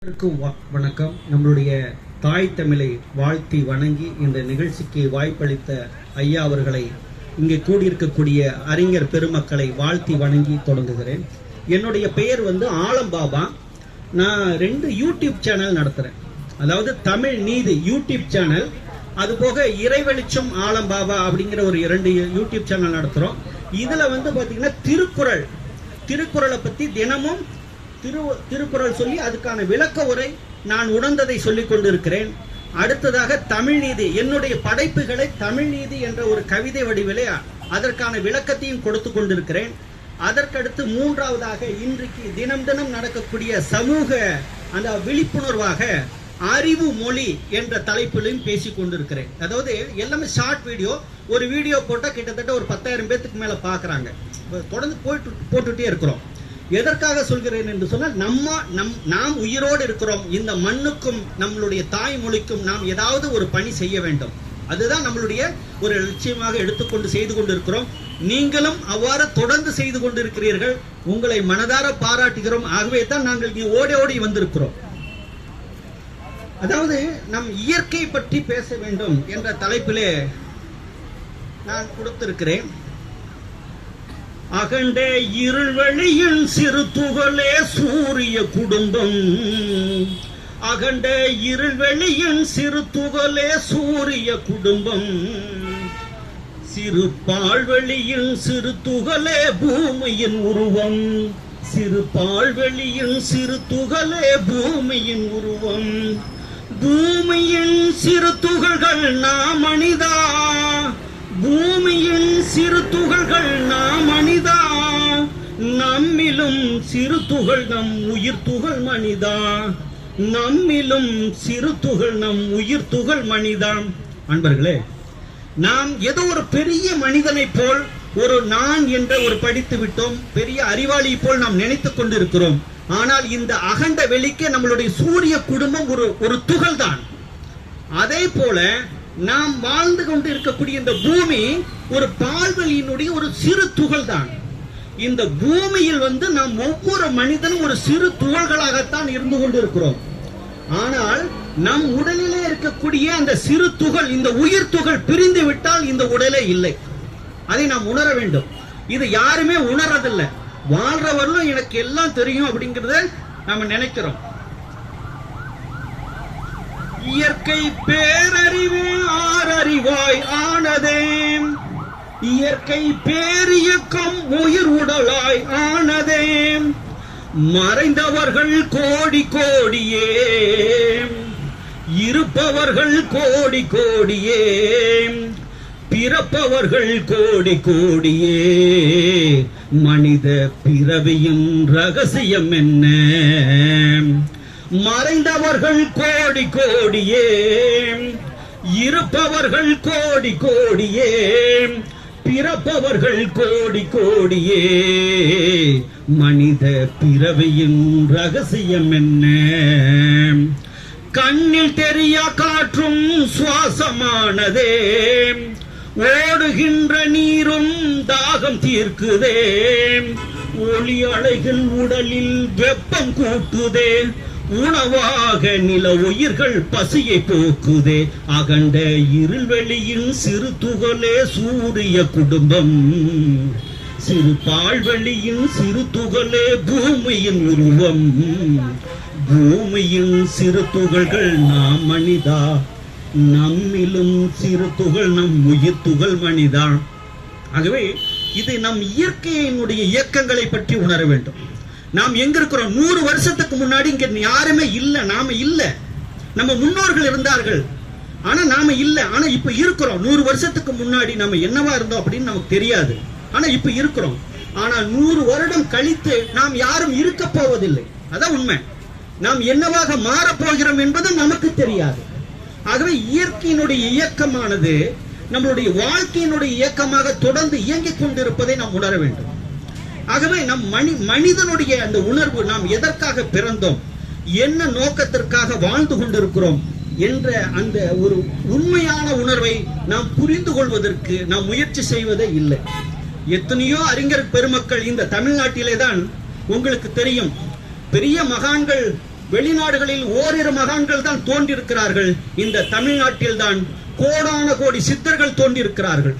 வணக்கம். நம்மளுடைய தாய் தமிழை வாழ்த்தி வணங்கி இந்த நிகழ்ச்சிக்கு வாய்ப்பளித்த ஐயா அவர்களை, இங்கே கூடியிருக்கக்கூடிய அறிஞர் பெருமக்களை வாழ்த்தி வணங்கி தொடங்குகிறேன். என்னுடைய பெயர் ஆலம்பாபா. நான் 2 யூடியூப் சேனல் நடத்துறேன். அதாவது தமிழ் நீதி யூடியூப் சேனல், அது போக இறைவெளிச்சம் ஆலம்பாபா அப்படிங்கிற ஒரு 2 யூடியூப் சேனல் நடத்துறோம். இதுல பாத்தீங்கன்னா திருக்குறளை பத்தி தினமும் திருக்குறள் சொல்லி அதுக்கான விளக்க உரை நான் உணர்ந்ததை சொல்லிக் கொண்டிருக்கிறேன். அடுத்ததாக தமிழ் நீதி, என்னுடைய படைப்புகளை தமிழ் நீதி என்ற ஒரு கவிதை வடிவிலே அதற்கான விளக்கத்தையும் கொடுத்து கொண்டிருக்கிறேன். அதற்கடுத்து 3வதாக இன்றைக்கு தினம் தினம் நடக்கக்கூடிய சமூக அந்த விழிப்புணர்வாக அறிவு மொழி என்ற தலைப்பிலும் பேசிக் கொண்டிருக்கிறேன். அதாவது எல்லாமே ஷார்ட் வீடியோ. ஒரு வீடியோ போட்டால் கிட்டத்தட்ட ஒரு 10,000 பேத்துக்கு மேல பாக்குறாங்க. தொடர்ந்து போட்டுட்டே இருக்கிறோம். எதற்காக சொல்கிறேன் என்று சொன்னால், நாம் உயிரோடு இருக்கிறோம். இந்த மண்ணுக்கும் நம்மளுடைய தாய்மொழிக்கும் நாம் ஏதாவது ஒரு பணி செய்ய வேண்டும். அதுதான் நம்மளுடைய ஒரு லட்சியமாக எடுத்துக்கொண்டு செய்து கொண்டிருக்கிறோம். நீங்களும் அவ்வாறு தொடர்ந்து செய்து கொண்டிருக்கிறீர்கள். உங்களை மனதார பாராட்டுகிறோம். ஆகவே தான் நாங்கள் இங்கே ஓடி வந்திருக்கிறோம். அதாவது நம் இயற்கை பற்றி பேச வேண்டும் என்ற தலைப்பிலே நான் கொடுத்திருக்கிறேன். அகண்ட இருள்வெளியின் சிறு துகளே சூரிய குடும்பம். அகண்ட இருள்வெளியின் சிறு துகளே சூரிய குடும்பம். சிறு பால்வெளியின் சிறு துகளே பூமியின் உருவம். சிறு பால்வெளியின் சிறு துகளே பூமியின் உருவம். பூமியின் சிறு துகள்கள் நாம் மனிதா. பூமியின் சிறு துகள்கள் நாம் மனிதா. நம்மிலும் சிறு துகள் நம் உயிர் துகள் மனிதா. நம்மிலும் சிறு துகள் நம் உயிர் துகள் மனிதா. அன்பர்களே, நாம் ஏதோ ஒரு பெரிய மனிதனை போல், ஒரு நான் என்ற ஒரு படித்து விட்டோம், பெரிய அறிவாளி போல் நாம் நினைத்துக் கொண்டிருக்கிறோம். ஆனால் இந்த அகண்ட வெளிக்கு நம்மளுடைய சூரிய குடும்பம் ஒரு துகள் தான். அதே போல நாம் வாழ்ந்து கொண்டு இருக்கக்கூடிய இந்த பூமி ஒரு பால்வெளியினுடைய ஒரு சிறு துகள் தான். இந்த பூமியில் நாம் ஒவ்வொரு மனிதனும் ஒரு சிறு துகள்களாகத்தான் இருந்து கொண்டிருக்கிறோம். ஆனால் நம் உடலிலே இருக்கக்கூடிய அந்த சிறு துகள், இந்த உயிர் துகள் பிரிந்து விட்டால் இந்த உடலே இல்லை. அதை நாம் உணர வேண்டும். இது யாருமே உணரதில்லை. வாழ்றவர்களும் எனக்கு எல்லாம் தெரியும் அப்படிங்கறத நாம நினைக்கிறோம். இயற்கை பேரறிவு ஆறறிவாய் ஆனதே. இயற்கை பேரியக்கம் உயிர் உடலாய் ஆனதே. மறைந்தவர்கள் கோடி கோடியே, இருப்பவர்கள் கோடி கோடியே, பிறப்பவர்கள் கோடி கோடியே. மனித பிறவியின் ரகசியம் என்ன? மறைந்தவர்கள் கோடி கோடியே, இருப்பவர்கள் கோடி கோடியே, பிறப்பவர்கள் கோடி கோடியே. மனித பிறவியின் ரகசியம் என்ன? கண்ணில் தெரியா காற்றும் சுவாசமானதே. ஓடுகின்ற நீரும் தாகம் தீர்க்குதே. ஒளி அலைகள் உடலில் வெப்பம் கூட்டுதே. உணவாக நில உயிர்கள் பசியை போக்குதே. அகண்ட இருள்வெளியின் சிறு துகளே சூரிய குடும்பம். சிறு பால்வெளியின் சிறு துகளே பூமியின் உருவம். பூமியின் சிறு துகள்கள் நாம் மனிதா. நம்மிலும் சிறு துகள் நம் உயிர் துகள் மனிதா. ஆகவே இது நம் இயற்கையினுடைய இயக்கங்களை பற்றி உணர வேண்டும். நாம் எங்க இருக்கிறோம்? 100 வருஷத்துக்கு முன்னாடி இங்க யாருமே இல்ல. நாம இல்ல. நம்ம முன்னோர்கள் இருந்தார்கள், ஆனா நாம இல்ல. ஆனா இப்ப இருக்கிறோம். 100 வருஷத்துக்கு முன்னாடி நம்ம என்னவா இருந்தோம் அப்படின்னு நமக்கு தெரியாது. ஆனா இப்ப இருக்கிறோம். ஆனா 100 வருடம் கழித்து நாம் யாரும் இருக்க போவதில்லை. அதான் உண்மை. நாம் என்னவாக மாறப்போகிறோம் என்பது நமக்கு தெரியாது. ஆகவே இயற்கையினுடைய இயக்கமானது நம்மளுடைய வாழ்க்கையினுடைய இயக்கமாக தொடர்ந்து இயங்கிக் கொண்டிருப்பதை நாம் உணர வேண்டும். ஆகவே நம் மனிதனுடைய அந்த உணர்வு, நாம் எதற்காக பிறந்தோம், என்ன நோக்கத்திற்காக வாழ்ந்து கொண்டிருக்கிறோம் என்ற அந்த ஒரு உண்மையான உணர்வை நாம் புரிந்து கொள்வதற்கு நாம் முயற்சி செய்வதே இல்லை. எத்தனையோ அறிஞர் பெருமக்கள் இந்த தமிழ்நாட்டிலே தான் உங்களுக்கு தெரியும், பெரிய மகான்கள் வெளிநாடுகளில் ஓரிரு மகான்கள் தான் தோன்றியிருக்கிறார்கள். இந்த தமிழ்நாட்டில் தான் கோடான கோடி சித்தர்கள் தோன்றியிருக்கிறார்கள்.